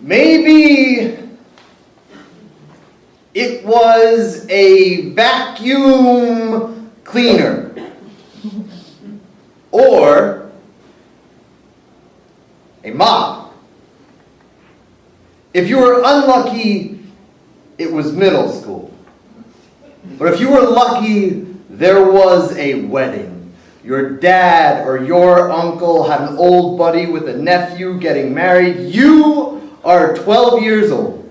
Maybe it was a vacuum cleaner. Or a mop. If you were unlucky, it was middle school. But if you were lucky, there was a wedding. Your dad or your uncle had an old buddy with a nephew getting married. You are 12 years old,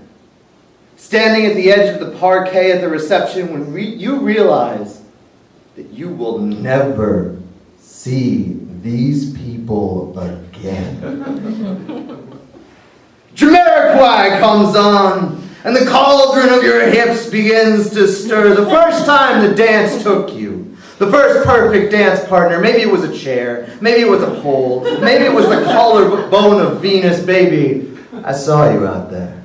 standing at the edge of the parquet at the reception when you realize that you will never see these people again. Jamiroquai comes on, and the cauldron of your hips begins to stir. The first time the dance took you. The first perfect dance partner. Maybe it was a chair. Maybe it was a pole. Maybe it was the collarbone of Venus. Baby, I saw you out there.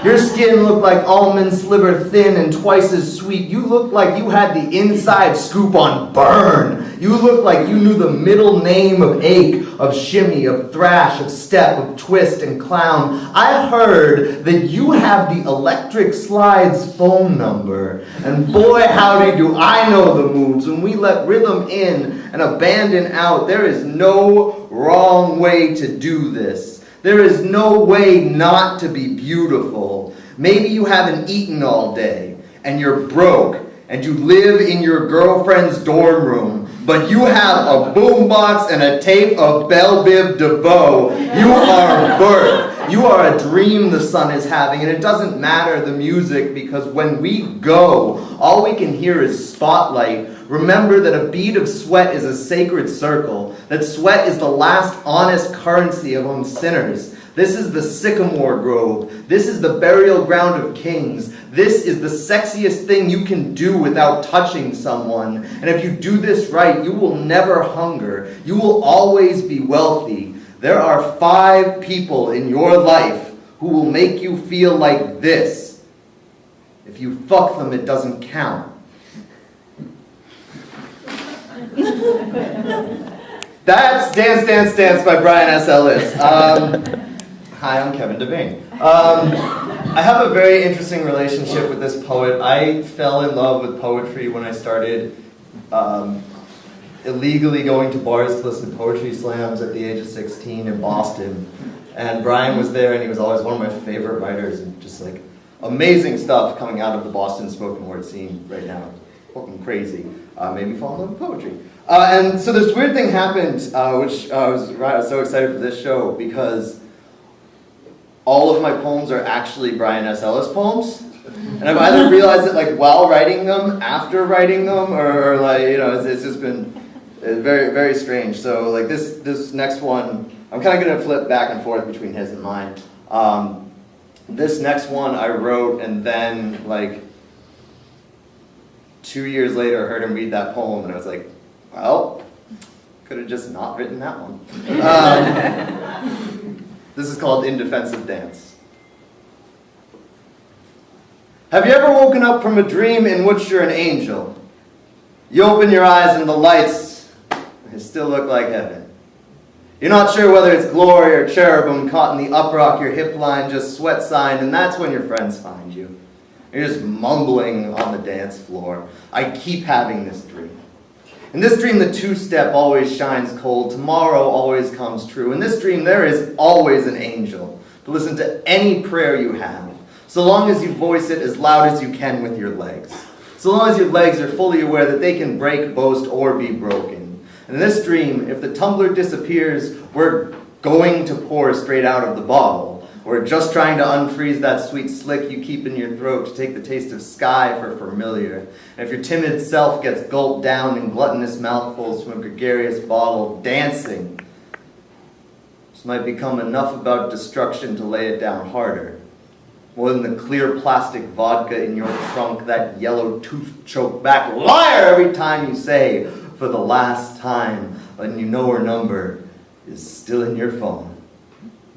Your skin looked like almond sliver thin and twice as sweet. You looked like you had the inside scoop on burn. You looked like you knew the middle name of ache, of shimmy, of thrash, of step, of twist and clown. I heard that you have the Electric Slide's phone number. And boy, howdy do I know the moves. When we let rhythm in and abandon out, there is no wrong way to do this. There is no way not to be beautiful. Maybe you haven't eaten all day, and you're broke, and you live in your girlfriend's dorm room, but you have a boombox and a tape of Belle Biv DeVoe. You are birth. You are a dream the sun is having, and it doesn't matter the music, because when we go, all we can hear is spotlight. Remember that a bead of sweat is a sacred circle, that sweat is the last honest currency among sinners. This is the sycamore grove. This is the burial ground of kings. This is the sexiest thing you can do without touching someone. And if you do this right, you will never hunger. You will always be wealthy. There are 5 people in your life who will make you feel like this. If you fuck them, it doesn't count. That's Dance, Dance, Dance by Brian S. Ellis. Hi, I'm Kevin Devaney. I have a very interesting relationship with this poet. I fell in love with poetry when I started illegally going to bars to listen to poetry slams at the age of 16 in Boston. And Brian was there, and he was always one of my favorite writers, and just like amazing stuff coming out of the Boston spoken word scene right now. Fucking crazy. Made me fall in love with poetry. And so this weird thing happened, which I was so excited for this show, because all of my poems are actually Brian S. Ellis poems. And I've either realized it like while writing them, after writing them, or like, you know, it's just been very, very strange. So like this next one, I'm kind of going to flip back and forth between his and mine. This next one I wrote, and then like 2 years later I heard him read that poem, and I was like, well, could have just not written that one. This is called Indefensive Dance. Have you ever woken up from a dream in which you're an angel? You open your eyes and the lights, they still look like heaven. You're not sure whether it's glory or cherubim caught in the uprock, your hip line just sweat signed, and that's when your friends find you. You're just mumbling on the dance floor. I keep having this dream. In this dream, the two-step always shines cold. Tomorrow always comes true. In this dream, there is always an angel to listen to any prayer you have, so long as you voice it as loud as you can with your legs. So long as your legs are fully aware that they can break, boast, or be broken. And in this dream, if the tumbler disappears, we're going to pour straight out of the bottle. We're just trying to unfreeze that sweet slick you keep in your throat to take the taste of sky for familiar. And if your timid self gets gulped down in gluttonous mouthfuls from a gregarious bottle, dancing, this might become enough about destruction to lay it down harder. More than the clear plastic vodka in your trunk, that yellow tooth choke back liar every time you say, for the last time, and you know her number is still in your phone.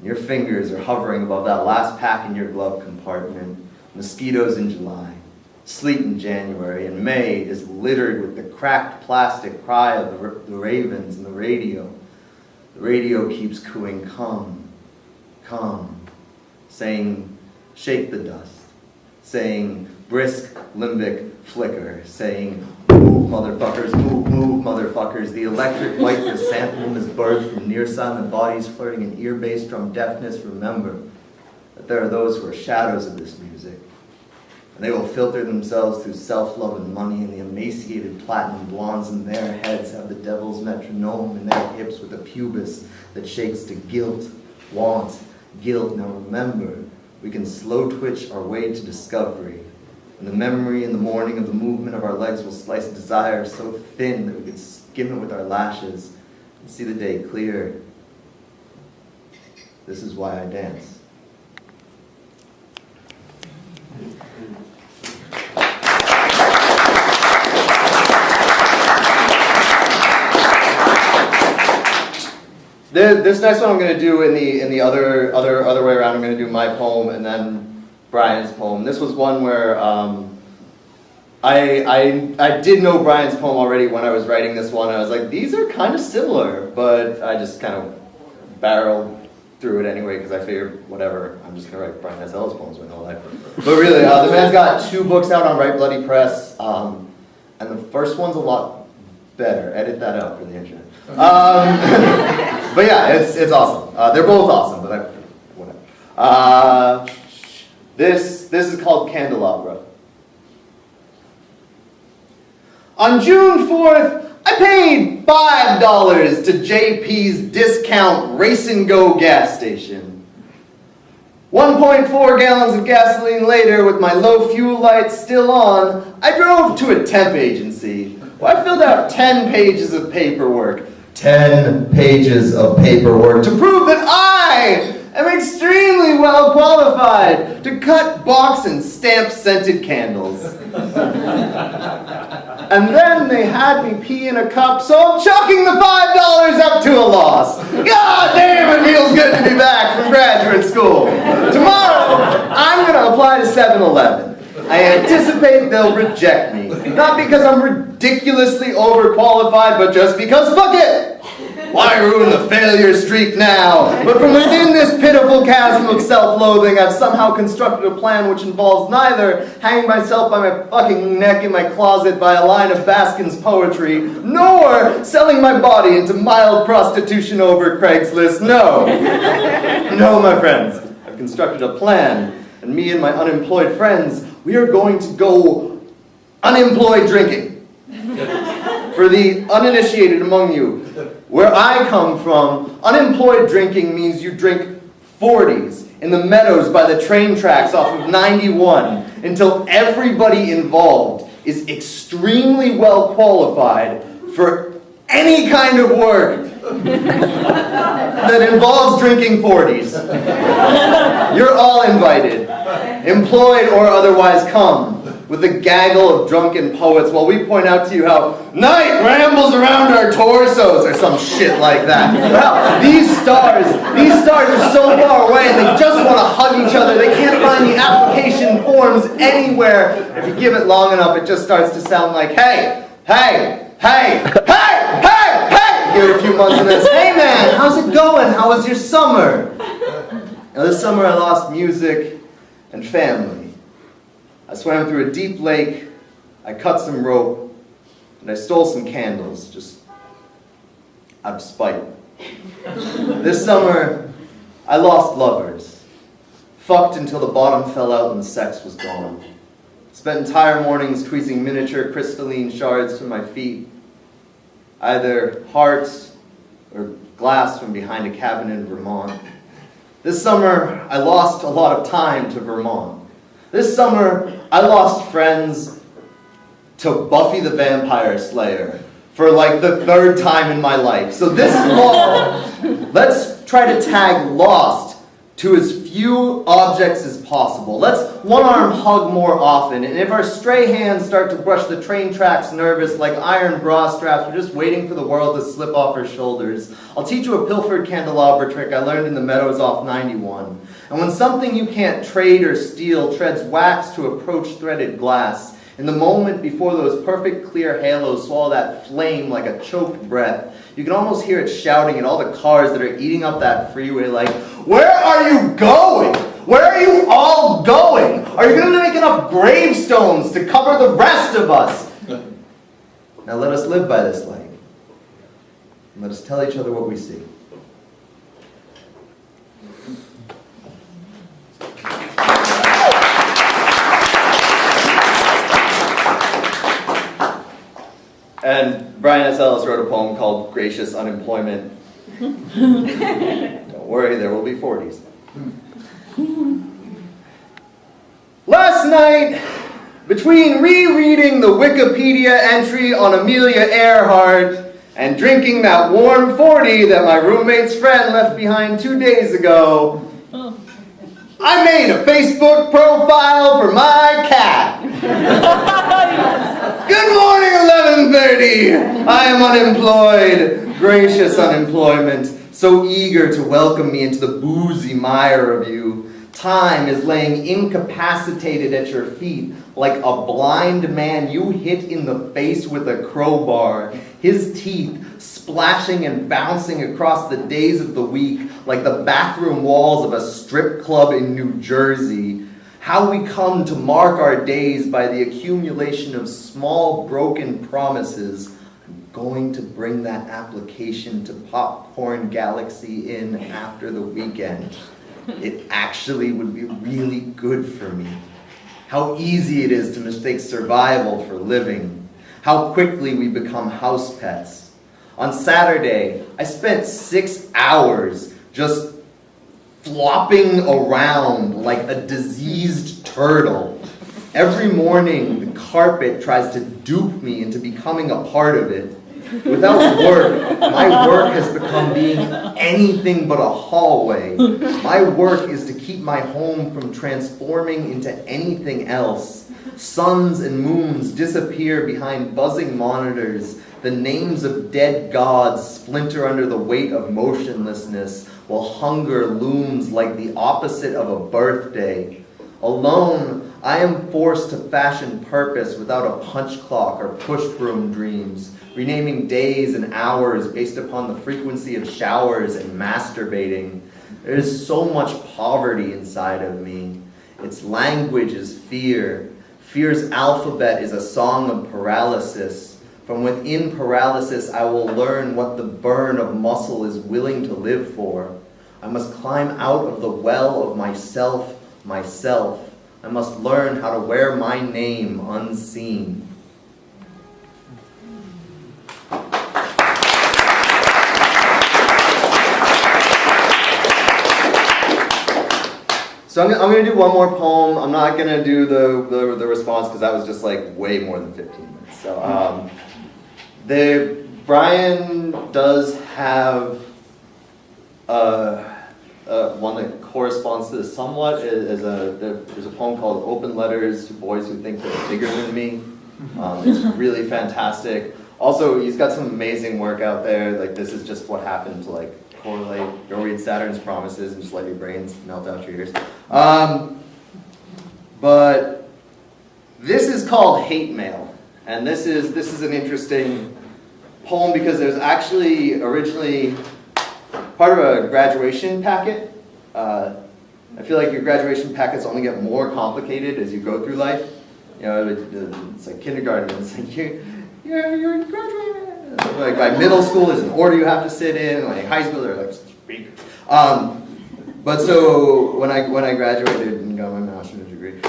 Your fingers are hovering above that last pack in your glove compartment. Mosquitoes in July, sleet in January, and May is littered with the cracked plastic cry of the ravens and the radio. The radio keeps cooing, come, come, saying, shake the dust, saying, brisk limbic flicker, saying, move motherfuckers, move motherfuckers. The electric light chrysanthemum is birthed from near silent bodies flirting in ear bass drum deafness. Remember that there are those who are shadows of this music, and they will filter themselves through self-love and money, and the emaciated platinum blondes in their heads have the devil's metronome in their hips with a pubis that shakes to guilt, want, guilt. Now remember, we can slow twitch our way to discovery, and the memory in the morning of the movement of our legs will slice desire so thin that we can skim it with our lashes and see the day clear. This is why I dance. This next one I'm going to do in the other way around. I'm going to do my poem and then Brian's poem. This was one where I did know Brian's poem already when I was writing this one. I was like, these are kind of similar, but I just kind of barreled through it anyway because I figured, whatever, I'm just going to write Brian S. Ellis poems my whole life. But really, the man's got 2 books out on Right Bloody Press, and the first one's a lot better. Edit that out for the internet. But yeah, it's awesome. They're both awesome, but whatever. This is called Candelabra. On June 4th, I paid $5 to JP's discount Race and Go gas station. 1.4 gallons of gasoline later, with my low fuel lights still on, I drove to a temp agency where I filled out 10 pages of paperwork. 10 pages of paperwork to prove that I am extremely well qualified to cut box and stamp scented candles. And then they had me pee in a cup, so I'm chalking the $5 up to a loss. God damn, it feels good to be back from graduate school. Tomorrow, I'm going to apply to 7-Eleven. I anticipate they'll reject me. Not because I'm ridiculously overqualified, but just because, fuck it! Why ruin the failure streak now? But from within this pitiful chasm of self-loathing, I've somehow constructed a plan which involves neither hanging myself by my fucking neck in my closet by a line of Baskin's poetry, nor selling my body into mild prostitution over Craigslist. No. No, my friends. I've constructed a plan, and me and my unemployed friends, we are going to go unemployed drinking. For the uninitiated among you, where I come from, unemployed drinking means you drink 40s in the meadows by the train tracks off of 91 until everybody involved is extremely well qualified for any kind of work that involves drinking 40s. You're all invited, employed or otherwise. Come with a gaggle of drunken poets while we point out to you how night rambles around our torsos or some shit like that. Well, these stars are so far away and they just want to hug each other. They can't find the application forms anywhere. If you give it long enough, it just starts to sound like, hey, hey, hey, hey, hey, hey. Give it a few months and then, hey man, how's it going? How was your summer? Now this summer I lost music and family. I swam through a deep lake, I cut some rope, and I stole some candles, just out of spite. This summer, I lost lovers. Fucked until the bottom fell out and the sex was gone. Spent entire mornings tweezing miniature crystalline shards from my feet, either hearts or glass from behind a cabin in Vermont. This summer, I lost a lot of time to Vermont. This summer, I lost friends to Buffy the Vampire Slayer for like the 3rd time in my life. So this fall, let's try to tag lost to as few objects as possible. Let's one-arm hug more often, and if our stray hands start to brush the train tracks nervous like iron bra straps, we're just waiting for the world to slip off our shoulders. I'll teach you a pilfered candelabra trick I learned in the meadows off 91. And when something you can't trade or steal treads wax to approach threaded glass, in the moment before those perfect clear halos swallow that flame like a choked breath, You can almost hear it shouting at all the cars that are eating up that freeway like, where are you going? Where are you all going? Are you going to make enough gravestones to cover the rest of us? Now let us live by this light. And let us tell each other what we see. And Brian S. Ellis wrote a poem called Gracious Unemployment. Don't worry, there will be 40s. Last night, between rereading the Wikipedia entry on Amelia Earhart and drinking that warm 40 that my roommate's friend left behind 2 days ago, I made a Facebook profile for my cat. Good morning, 11:30. I am unemployed. Gracious unemployment, so eager to welcome me into the boozy mire of you. Time is laying incapacitated at your feet like a blind man you hit in the face with a crowbar, his teeth splashing and bouncing across the days of the week like the bathroom walls of a strip club in New Jersey. How we come to mark our days by the accumulation of small broken promises. I'm going to bring that application to Popcorn Galaxy in after the weekend. It actually would be really good for me. How easy it is to mistake survival for living. How quickly we become house pets. On Saturday, I spent 6 hours just flopping around like a diseased turtle. Every morning, the carpet tries to dupe me into becoming a part of it. Without work, my work has become being anything but a hallway. My work is to keep my home from transforming into anything else. Suns and moons disappear behind buzzing monitors. The names of dead gods splinter under the weight of motionlessness, while hunger looms like the opposite of a birthday. Alone, I am forced to fashion purpose without a punch clock or push broom dreams, renaming days and hours based upon the frequency of showers and masturbating. There is so much poverty inside of me. Its language is fear. Fear's alphabet is a song of paralysis. From within paralysis, I will learn what the burn of muscle is willing to live for. I must climb out of the well of myself. I must learn how to wear my name unseen. So I'm going to do one more poem. I'm not going to do the response because that was just like way more than 15 minutes. So Brian does have one that corresponds to this somewhat. There's a poem called Open Letters to Boys Who Think They're Bigger Than Me. It's really fantastic. Also, he's got some amazing work out there. Like, this is just what happened to like correlate. Go read Saturn's Promises and just let your brains melt out your ears. But this is called Hate Mail, and this is an interesting poem because there's actually originally part of a graduation packet. I feel like your graduation packets only get more complicated as you go through life. You know, it's like kindergarten. It's like you're graduating. Like by middle school, there's an order you have to sit in. Like high school, they're like speakers. But so when I graduated and got my master's degree,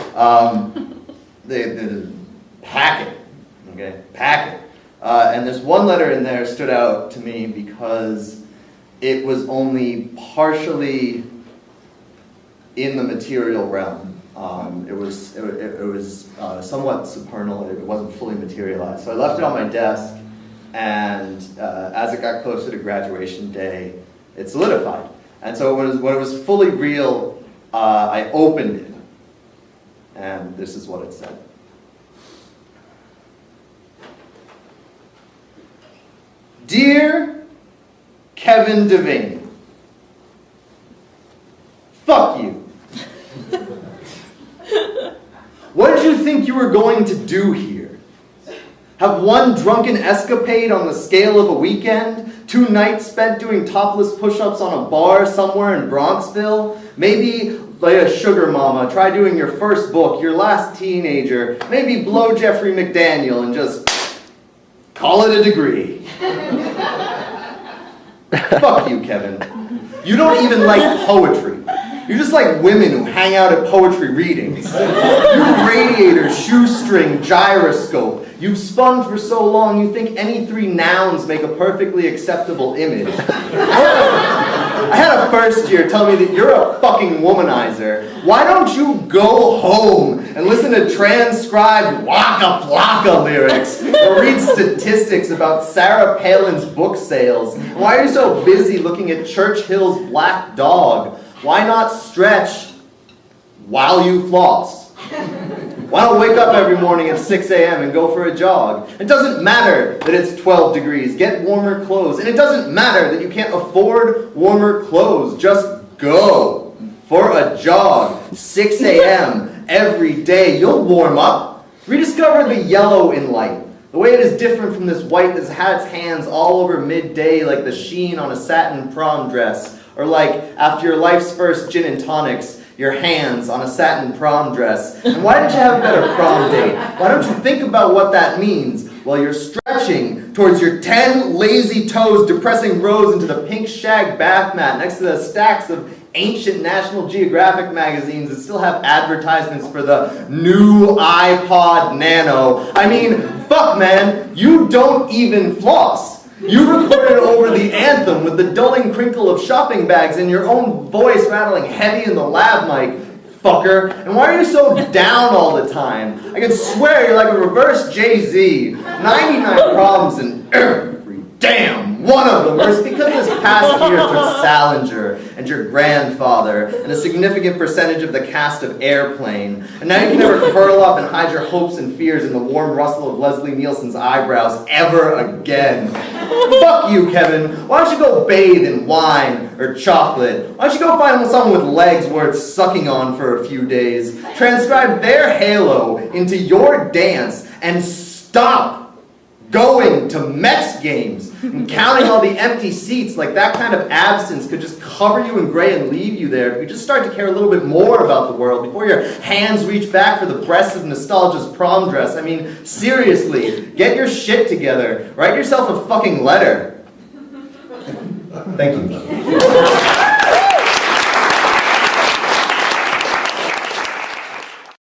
the packet, and there's one letter in there stood out to me because it was only partially in the material realm. It was somewhat supernal. It wasn't fully materialized. So I left it on my desk, and as it got closer to graduation day, it solidified. And so when it was fully real, I opened it, and this is what it said. Dear Kevin Devaney, fuck you. What did you think you were going to do here? Have one drunken escapade on the scale of a weekend? 2 nights spent doing topless push-ups on a bar somewhere in Bronxville? Maybe play a sugar mama, try doing your first book, your last teenager, maybe blow Jeffrey McDaniel and just call it a degree. Fuck you, Kevin. You don't even like poetry. You're just like women who hang out at poetry readings. You radiator, shoestring, gyroscope. You've spun for so long you think any 3 nouns make a perfectly acceptable image. I had a first year tell me that you're a fucking womanizer. Why don't you go home and listen to transcribed Waka Flocka lyrics or read statistics about Sarah Palin's book sales? Why are you so busy looking at Churchill's black dog? Why not stretch while you floss? Why not wake up every morning at 6 a.m. and go for a jog? It doesn't matter that it's 12 degrees. Get warmer clothes. And it doesn't matter that you can't afford warmer clothes. Just go for a jog. 6 a.m. every day. You'll warm up. Rediscover the yellow in light. The way it is different from this white that's had its hands all over midday like the sheen on a satin prom dress. Or like, after your life's first gin and tonics, your hands on a satin prom dress. And why didn't you have a better prom date? Why don't you think about what that means while you're stretching towards your 10 lazy toes depressing rows into the pink shag bath mat next to the stacks of ancient National Geographic magazines that still have advertisements for the new iPod Nano. I mean, fuck man, you don't even floss. You recorded over the anthem with the dulling crinkle of shopping bags and your own voice rattling heavy in the lav mic, fucker. And why are you so down all the time? I can swear you're like a reverse Jay-Z. 99 problems and every damn one of them. Or it's because this past year took Salinger and your grandfather and a significant percentage of the cast of Airplane. And now you can never curl up and hide your hopes and fears in the warm rustle of Leslie Nielsen's eyebrows ever again. Fuck you, Kevin. Why don't you go bathe in wine or chocolate? Why don't you go find someone with legs worth sucking on for a few days? Transcribe their halo into your dance and stop going to Mets games and counting all the empty seats like that kind of absence could just cover you in gray and leave you there. If you just start to care a little bit more about the world before your hands reach back for the breasts of nostalgia's prom dress. I mean, seriously, get your shit together. Write yourself a fucking letter. Thank you.